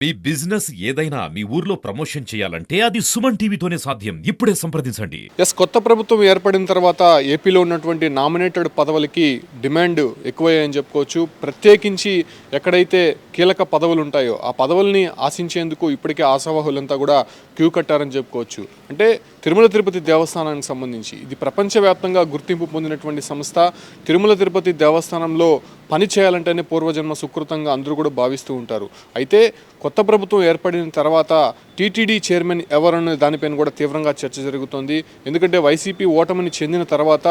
మీ business ఏదైనా మీ ఊర్లో promotion చేయాలంటే అది సుమన్ టీవీతోనే సాధ్యం. ఇప్పుడే సంప్రదించండి. కొత్త ప్రభుత్వం ఏర్పడిన తర్వాత ఏపీలో ఉన్నటువంటి నామినేటెడ్ పదవులకి డిమాండ్ ఎక్కువయ్యాయని చెప్పుకోవచ్చు. ప్రత్యేకించి ఎక్కడైతే కీలక పదవులు ఉంటాయో ఆ పదవుల్ని ఆశించేందుకు ఇప్పటికే ఆశావాహులంతా కూడా క్యూ కట్టారని చెప్పుకోవచ్చు. అంటే తిరుమల తిరుపతి దేవస్థానానికి సంబంధించి ఇది ప్రపంచవ్యాప్తంగా గుర్తింపు పొందినటువంటి సంస్థ. తిరుమల తిరుపతి దేవస్థానంలో పని చేయాలంటేనే పూర్వజన్మ సుకృతంగా అందరూ కూడా భావిస్తూ ఉంటారు. అయితే కొత్త ప్రభుత్వం ఏర్పడిన తర్వాత టీటీడీ చైర్మన్ ఎవరనే దానిపైన కూడా తీవ్రంగా చర్చ జరుగుతోంది. ఎందుకంటే వైసీపీ ఓటమిని చెందిన తర్వాత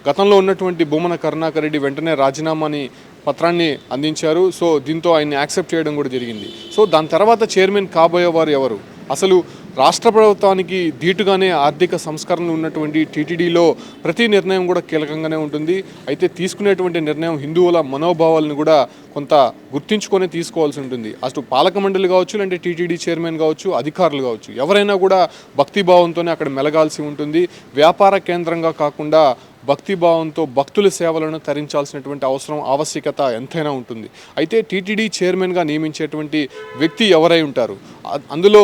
గతంలో ఉన్నటువంటి భూమన కరుణాకర్ రెడ్డి వెంటనే రాజీనామాని పత్రాన్ని అందించారు. సో దీంతో ఆయన్ని యాక్సెప్ట్ చేయడం కూడా జరిగింది. సో దాని తర్వాత చైర్మన్ కాబోయేవారు ఎవరు? అసలు రాష్ట్ర ప్రభుత్వానికి ధీటుగానే ఆర్థిక సంస్కరణలు ఉన్నటువంటి టీటీడీలో ప్రతి నిర్ణయం కూడా కీలకంగానే ఉంటుంది. అయితే తీసుకునేటువంటి నిర్ణయం హిందువుల మనోభావాలను కూడా కొంత గుర్తించుకొని తీసుకోవాల్సి ఉంటుంది. అటు పాలక మండలి కావచ్చు, లేదంటే టీటీడీ చైర్మన్ కావచ్చు, అధికారులు కావచ్చు, ఎవరైనా కూడా భక్తిభావంతోనే అక్కడ మెలగాల్సి ఉంటుంది. వ్యాపార కేంద్రంగా కాకుండా భక్తిభావంతో భక్తుల సేవలను తరించాల్సినటువంటి ఆవశ్యకత ఎంతైనా ఉంటుంది. అయితే టీటీడీ చైర్మన్గా నియమించేటువంటి వ్యక్తి ఎవరై ఉంటారు, అందులో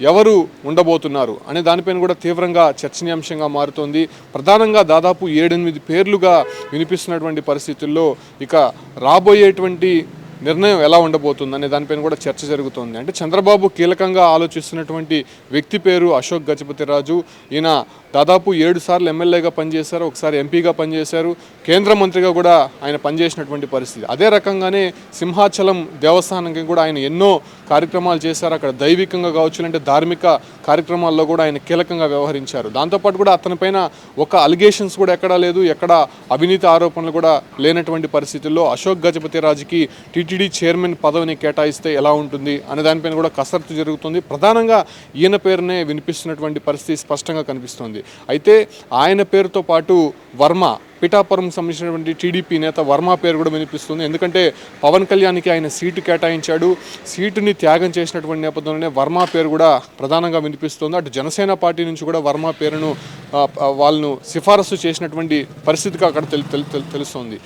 ఎవరు ఉండబోతున్నారు అనే దానిపైన కూడా తీవ్రంగా చర్చనీయాంశంగా మారుతోంది. ప్రధానంగా దాదాపు 7-8 పేర్లుగా వినిపిస్తున్నటువంటి పరిస్థితుల్లో ఇక రాబోయేటువంటి నిర్ణయం ఎలా ఉండబోతుంది అనే దానిపైన కూడా చర్చ జరుగుతోంది. అంటే చంద్రబాబు కీలకంగా ఆలోచిస్తున్నటువంటి వ్యక్తి పేరు అశోక్ గజపతిరాజు. ఈయన దాదాపు 7 సార్లు ఎమ్మెల్యేగా పనిచేశారు, ఒకసారి ఎంపీగా పనిచేశారు, కేంద్ర మంత్రిగా కూడా ఆయన పనిచేసినటువంటి పరిస్థితి. అదే రకంగానే సింహాచలం దేవస్థానానికి కూడా ఆయన ఎన్నో కార్యక్రమాలు చేశారు. అక్కడ దైవికంగా కావచ్చు, అంటే ధార్మిక కార్యక్రమాల్లో కూడా ఆయన కీలకంగా వ్యవహరించారు. దాంతోపాటు కూడా అతనిపైన ఒక అలిగేషన్స్ కూడా ఎక్కడా లేదు, ఎక్కడ అవినీతి ఆరోపణలు కూడా లేనటువంటి పరిస్థితుల్లో అశోక్ గజపతిరాజుకి టీటీడీ చైర్మన్ పదవిని కేటాయిస్తే ఎలా ఉంటుంది అనే దానిపైన కూడా కసరత్తు జరుగుతుంది. ప్రధానంగా ఈయన పేరునే వినిపిస్తున్నటువంటి పరిస్థితి స్పష్టంగా కనిపిస్తోంది. అయితే ఆయన పేరుతో పాటు వర్మ, పిఠాపురం సంబంధించినటువంటి టీడీపీ నేత వర్మ పేరు కూడా వినిపిస్తుంది. ఎందుకంటే పవన్ కళ్యాణ్కి ఆయన సీటు కేటాయించాడు, సీటుని త్యాగం చేసినటువంటి నేపథ్యంలోనే వర్మ పేరు కూడా ప్రధానంగా వినిపిస్తుంది. అటు జనసేన పార్టీ నుంచి కూడా వర్మ పేరును వాళ్ళను సిఫారసు చేసినటువంటి పరిస్థితిగా అక్కడ తెలుస్తోంది.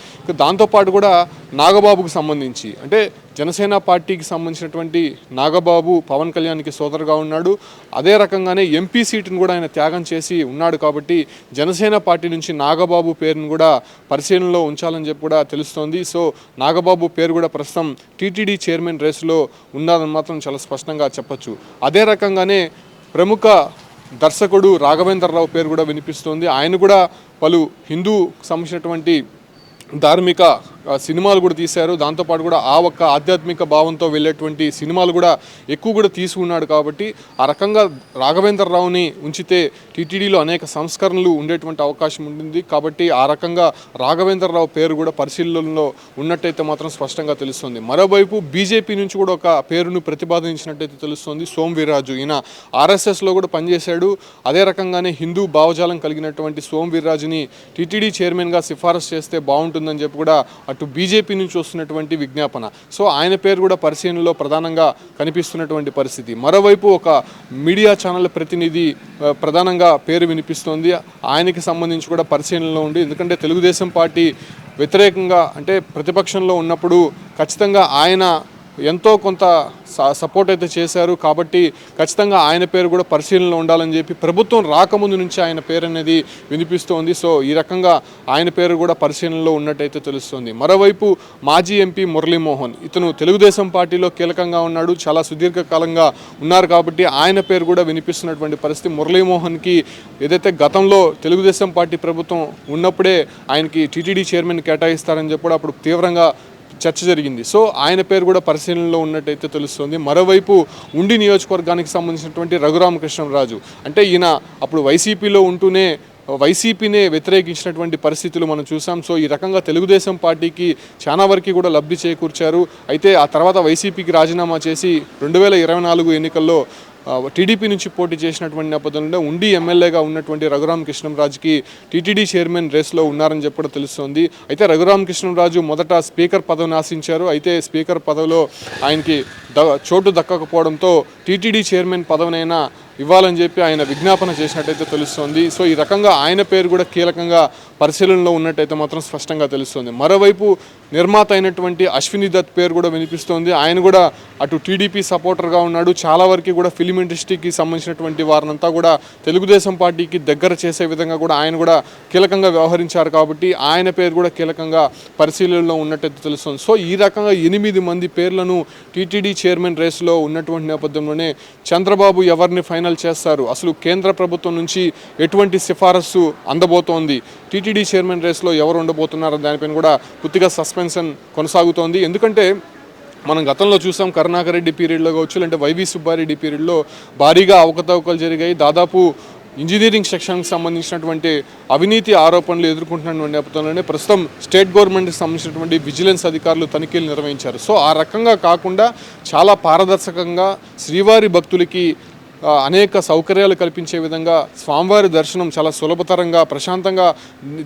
దాంతోపాటు కూడా నాగబాబుకు సంబంధించి, అంటే జనసేన పార్టీకి సంబంధించినటువంటి నాగబాబు పవన్ కళ్యాణ్కి సోదరుగా ఉన్నాడు. అదే రకంగానే ఎంపీ సీటును కూడా ఆయన త్యాగం చేసి ఉన్నాడు. కాబట్టి జనసేన పార్టీ నుంచి నాగబాబు పేరును కూడా పరిశీలనలో ఉంచాలని చెప్పి కూడా తెలుస్తోంది. సో నాగబాబు పేరు కూడా ప్రస్తుతం టీటీడీ చైర్మన్ రేసులో ఉన్నదని మాత్రం చాలా స్పష్టంగా చెప్పొచ్చు. అదే రకంగానే ప్రముఖ దర్శకుడు రాఘవేంద్రరావు పేరు కూడా వినిపిస్తోంది. ఆయన కూడా పలు హిందూ సంబంధించినటువంటి ధార్మిక సినిమాలు కూడా తీశారు. దాంతోపాటు కూడా ఆ ఒక్క ఆధ్యాత్మిక భావంతో వెళ్ళేటువంటి సినిమాలు కూడా ఎక్కువ కూడా తీసుకున్నాడు. కాబట్టి ఆ రకంగా రాఘవేంద్రరావుని ఉంచితే టీటీడీలో అనేక సంస్కరణలు ఉండేటువంటి అవకాశం ఉంటుంది. కాబట్టి ఆ రకంగా రాఘవేంద్రరావు పేరు కూడా పరిశీలనలో ఉన్నట్టయితే మాత్రం స్పష్టంగా తెలుస్తుంది. మరోవైపు బీజేపీ నుంచి కూడా ఒక పేరును ప్రతిపాదించినట్టయితే తెలుస్తుంది. సోమ్ వీర్రాజు. ఈయన ఆర్ఎస్ఎస్లో కూడా పనిచేశాడు. అదే రకంగానే హిందూ భావజాలం కలిగినటువంటి సోమ్ వీర్రాజుని టీటీడీ చైర్మన్గా సిఫారసు చేస్తే బాగుంటుందని చెప్పి కూడా అటు బీజేపీ నుంచి వస్తున్నటువంటి విజ్ఞాపన. సో ఆయన పేరు కూడా పరిశీలనలో ప్రధానంగా కనిపిస్తున్నటువంటి పరిస్థితి. మరోవైపు ఒక మీడియా ఛానల్ ప్రతినిధి ప్రధానంగా పేరు వినిపిస్తోంది. ఆయనకి సంబంధించి కూడా పరిశీలనలో ఉంది. ఎందుకంటే తెలుగుదేశం పార్టీ వ్యతిరేకంగా, అంటే ప్రతిపక్షంలో ఉన్నప్పుడు ఖచ్చితంగా ఆయన ఎంతో కొంత సపోర్ట్ అయితే చేశారు. కాబట్టి ఖచ్చితంగా ఆయన పేరు కూడా పరిశీలనలో ఉండాలని చెప్పి ప్రభుత్వం రాకముందు నుంచి ఆయన పేరు అనేది వినిపిస్తోంది. సో ఈ రకంగా ఆయన పేరు కూడా పరిశీలనలో ఉన్నట్టయితే తెలుస్తోంది. మరోవైపు మాజీ ఎంపీ మురళీమోహన్, ఇతను తెలుగుదేశం పార్టీలో కీలకంగా ఉన్నాడు, చాలా సుదీర్ఘకాలంగా ఉన్నారు. కాబట్టి ఆయన పేరు కూడా వినిపిస్తున్నటువంటి పరిస్థితి. మురళీమోహన్కి ఏదైతే గతంలో తెలుగుదేశం పార్టీ ప్రభుత్వం ఉన్నప్పుడే ఆయనకి టీటీడీ చైర్మన్ కేటాయిస్తారని చెప్పి అప్పుడు తీవ్రంగా చర్చ జరిగింది. సో ఆయన పేరు కూడా పరిశీలనలో ఉన్నట్టయితే తెలుస్తుంది. మరోవైపు ఉండి నియోజకవర్గానికి సంబంధించినటువంటి రఘురామకృష్ణరాజు, అంటే ఈయన అప్పుడు వైసీపీలో ఉంటూనే వైసీపీనే వ్యతిరేకించినటువంటి పరిస్థితులు మనం చూసాం. సో ఈ రకంగా తెలుగుదేశం పార్టీకి చాలా వరకు కూడా లబ్ధి చేకూర్చారు. అయితే ఆ తర్వాత వైసీపీకి రాజీనామా చేసి 2024 ఎన్నికల్లో టీడీపీ నుంచి పోటీ చేసినటువంటి నేపథ్యంలో ఉండి ఎమ్మెల్యేగా ఉన్నటువంటి రఘురామకృష్ణరాజుకి టీటీడీ చైర్మన్ రేస్లో ఉన్నారని చెప్పి కూడా తెలుస్తోంది. అయితే రఘురామకృష్ణరాజు మొదట స్పీకర్ పదవిని ఆశించారు. అయితే స్పీకర్ పదవిలో ఆయనకి చోటు దక్కకపోవడంతో టీటీడీ చైర్మన్ పదవినైనా ఇవ్వాలని చెప్పి ఆయన విజ్ఞాపన చేసినట్టయితే తెలుస్తోంది. సో ఈ రకంగా ఆయన పేరు కూడా కీలకంగా పరిశీలనలో ఉన్నట్టయితే మాత్రం స్పష్టంగా తెలుస్తుంది. మరోవైపు నిర్మాత అయినటువంటి అశ్విని దత్ పేరు కూడా వినిపిస్తోంది. ఆయన కూడా అటు టీడీపీ సపోర్టర్గా ఉన్నాడు. చాలా వరకు కూడా ఫిలిం ఇండస్ట్రీకి సంబంధించినటువంటి వారినంతా కూడా తెలుగుదేశం పార్టీకి దగ్గర చేసే విధంగా కూడా ఆయన కూడా కీలకంగా వ్యవహరించారు కాబట్టి ఆయన పేరు కూడా కీలకంగా పరిశీలనలో ఉన్నట్టయితే తెలుస్తుంది. సో ఈ రకంగా 8 మంది పేర్లను టీటీడీ చైర్మన్ రేసులో ఉన్నటువంటి నేపథ్యంలోనే చంద్రబాబు ఎవరిని ఫైనల్ చేస్తారు, అసలు కేంద్ర ప్రభుత్వం నుంచి ఎటువంటి సిఫారసు అందబోతోంది, టీటీడీ చైర్మన్ రేస్లో ఎవరు ఉండబోతున్నారో దానిపైన కూడా పూర్తిగా సస్పెన్షన్ కొనసాగుతోంది. ఎందుకంటే మనం గతంలో చూసాం కరుణాకర్ రెడ్డి పీరియడ్లో కావచ్చు, లేదంటే వైవి సుబ్బారెడ్డి పీరియడ్లో భారీగా అవకతవకలు జరిగాయి. దాదాపు ఇంజనీరింగ్ సెక్షన్కి సంబంధించినటువంటి అవినీతి ఆరోపణలు ఎదుర్కొంటున్న నేపథ్యంలోనే ప్రస్తుతం స్టేట్ గవర్నమెంట్కి సంబంధించినటువంటి విజిలెన్స్ అధికారులు తనిఖీలు నిర్వహించారు. సో ఆ రకంగా కాకుండా చాలా పారదర్శకంగా శ్రీవారి భక్తులకి అనేక సౌకర్యాలు కల్పించే విధంగా స్వామివారి దర్శనం చాలా సులభతరంగా ప్రశాంతంగా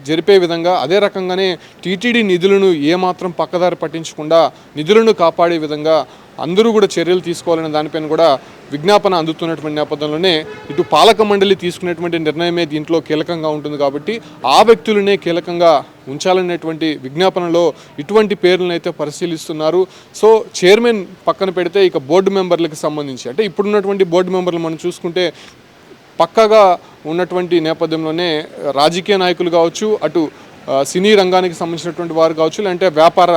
జరిపే విధంగా, అదే రకంగానే టీటీడీ నిధులను ఏమాత్రం పక్కదారి పట్టించకుండా నిధులను కాపాడే విధంగా అందరూ కూడా చర్యలు తీసుకోవాలనే దానిపైన కూడా విజ్ఞాపన అందుతున్నటువంటి నేపథ్యంలోనే ఇటు పాలక మండలి తీసుకునేటువంటి నిర్ణయమే దీంట్లో కీలకంగా ఉంటుంది కాబట్టి ఆ వ్యక్తులనే కీలకంగా ఉంచాలనేటువంటి విజ్ఞాపనలో ఇటువంటి పేర్లను అయితే పరిశీలిస్తున్నారు. సో చైర్మన్ పక్కన పెడితే ఇక బోర్డు మెంబర్లకు సంబంధించి అంటే ఇప్పుడున్నటువంటి బోర్డు మెంబర్లు మనం చూసుకుంటే పక్కగా ఉన్నటువంటి నేపథ్యంలోనే రాజకీయ నాయకులు కావచ్చు, అటు సినీ రంగానికి సంబంధించినటువంటి వారు కావచ్చు, లేదంటే వ్యాపార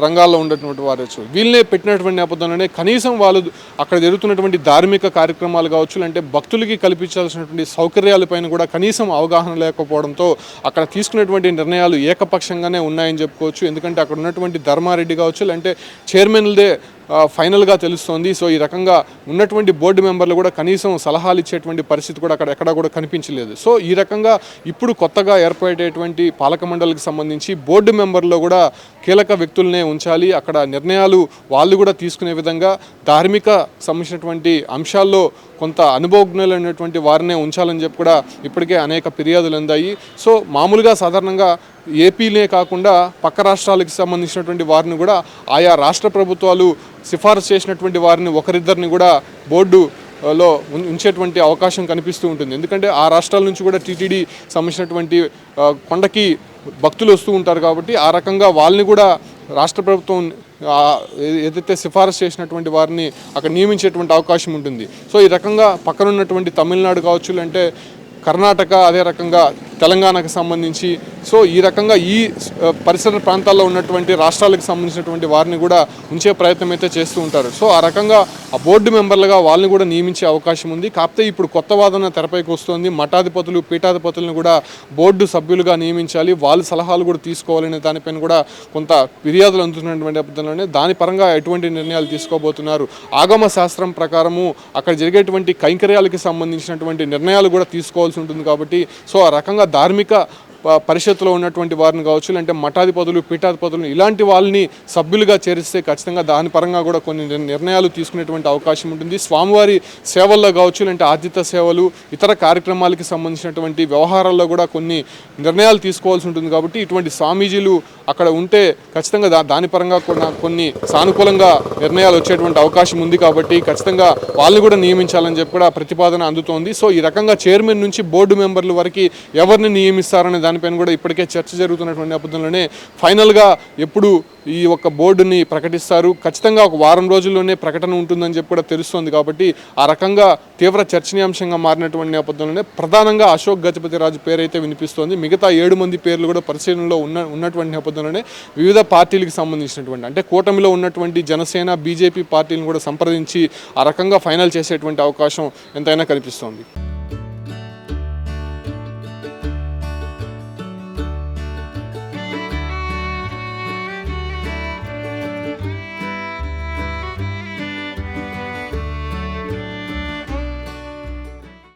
రంగాల్లో ఉన్నటువంటి వారు వీళ్ళనే పెట్టినటువంటి నేపథ్యంలోనే కనీసం వాళ్ళు అక్కడ జరుగుతున్నటువంటి ధార్మిక కార్యక్రమాలు కావచ్చు, అంటే భక్తులకి కల్పించాల్సినటువంటి సౌకర్యాలపైన కూడా కనీసం అవగాహన లేకపోవడంతో అక్కడ తీసుకున్నటువంటి నిర్ణయాలు ఏకపక్షంగానే ఉన్నాయని చెప్పుకోవచ్చు. ఎందుకంటే అక్కడ ఉన్నటువంటి ధర్మారెడ్డి కావచ్చు, లేదంటే చైర్మన్లదే ఫైనల్గా తెలుస్తోంది. సో ఈ రకంగా ఉన్నటువంటి బోర్డు మెంబర్లు కూడా కనీసం సలహాలు ఇచ్చేటువంటి పరిస్థితి కూడా అక్కడ ఎక్కడా కూడా కనిపించలేదు. సో ఈ రకంగా ఇప్పుడు కొత్తగా ఏర్పడేటువంటి పాలక మండలికి సంబంధించి బోర్డు మెంబర్లో కూడా కీలక వ్యక్తులనే ఉంచాలి, అక్కడ నిర్ణయాలు వాళ్ళు కూడా తీసుకునే విధంగా ధార్మిక సంబంధించినటువంటి అంశాల్లో కొంత అనుభవజ్ఞులైనటువంటి వారినే ఉంచాలని చెప్పి కూడా ఇప్పటికే అనేక ఫిర్యాదులు అందాయి. సో మామూలుగా సాధారణంగా ఏపీనే కాకుండా పక్క రాష్ట్రాలకు సంబంధించినటువంటి వారిని కూడా ఆయా రాష్ట్ర ప్రభుత్వాలు సిఫారసు చేసినటువంటి వారిని ఒకరిద్దరిని కూడా బోర్డులో ఉంచేటువంటి అవకాశం కనిపిస్తూ ఉంటుంది. ఎందుకంటే ఆ రాష్ట్రాల నుంచి కూడా టీటీడీ సంబంధించినటువంటి కొండకి భక్తులు వస్తూ ఉంటారు కాబట్టి ఆ రకంగా వాళ్ళని కూడా రాష్ట్ర ప్రభుత్వం ఏదైతే సిఫారసు చేసినటువంటి వారిని అక్కడ నియమించేటువంటి అవకాశం ఉంటుంది. సో ఈ రకంగా పక్కనున్నటువంటి తమిళనాడు కావచ్చు, అంటే కర్ణాటక, అదే రకంగా తెలంగాణకు సంబంధించి సో ఈ రకంగా ఈ పరిసర ప్రాంతాల్లో ఉన్నటువంటి రాష్ట్రాలకు సంబంధించినటువంటి వారిని కూడా ఉంచే ప్రయత్నం అయితే చేస్తూ ఉంటారు. సో ఆ రకంగా ఆ బోర్డు మెంబర్లుగా వాళ్ళని కూడా నియమించే అవకాశం ఉంది. కాకపోతే ఇప్పుడు కొత్త వాదన తెరపైకి వస్తుంది. మఠాధిపతులు, పీఠాధిపతులను కూడా బోర్డు సభ్యులుగా నియమించాలి, వాళ్ళ సలహాలు కూడా తీసుకోవాలనే దానిపైన కూడా కొంత ఫిర్యాదులు అందుతున్నటువంటి నేపథ్యంలోనే దాని పరంగా ఎటువంటి నిర్ణయాలు తీసుకోబోతున్నారు, ఆగమ శాస్త్రం ప్రకారము అక్కడ జరిగేటువంటి కైంకర్యాలకి సంబంధించినటువంటి నిర్ణయాలు కూడా తీసుకోవాల్సి ఉంటుంది. కాబట్టి సో ఆ రకంగా ధార్మిక పరిషత్తులో ఉన్నటువంటి వారిని కావచ్చు, అంటే మఠాధిపతులు, పీఠాధిపతులను ఇలాంటి వాళ్ళని సభ్యులుగా చేరిస్తే ఖచ్చితంగా దాని పరంగా కూడా కొన్ని నిర్ణయాలు తీసుకునేటువంటి అవకాశం ఉంటుంది. స్వామివారి సేవల్లో కావచ్చు, అంటే ఆతిథ్య సేవలు, ఇతర కార్యక్రమాలకి సంబంధించినటువంటి వ్యవహారాల్లో కూడా కొన్ని నిర్ణయాలు తీసుకోవాల్సి ఉంటుంది. కాబట్టి ఇటువంటి స్వామీజీలు అక్కడ ఉంటే ఖచ్చితంగా దాని పరంగా కొన్ని సానుకూలంగా నిర్ణయాలు వచ్చేటువంటి అవకాశం ఉంది. కాబట్టి ఖచ్చితంగా వాళ్ళని కూడా నియమించాలని చెప్పి కూడా ప్రతిపాదన అందుతోంది. సో ఈ రకంగా చైర్మన్ నుంచి బోర్డు మెంబర్ల వరకు ఎవరిని నియమిస్తారనే దానిపైన కూడా ఇప్పటికే చర్చ జరుగుతున్నటువంటి నేపథ్యంలోనే ఫైనల్గా ఎప్పుడు ఈ ఒక్క బోర్డుని ప్రకటిస్తారు, ఖచ్చితంగా ఒక వారం రోజుల్లోనే ప్రకటన ఉంటుందని చెప్పి కూడా తెలుస్తోంది. కాబట్టి ఆ రకంగా తీవ్ర చర్చనీయాంశంగా మారినటువంటి నేపథ్యంలోనే ప్రధానంగా అశోక్ గజపతి రాజు పేరైతే వినిపిస్తోంది. మిగతా 7 మంది పేర్లు కూడా పరిశీలనలో ఉన్నటువంటి నేపథ్యంలోనే వివిధ పార్టీలకు సంబంధించినటువంటి అంటే కూటమిలో ఉన్నటువంటి జనసేన, బీజేపీ పార్టీలను కూడా సంప్రదించి ఆ రకంగా ఫైనల్ చేసేటువంటి అవకాశం ఎంతైనా కనిపిస్తోంది.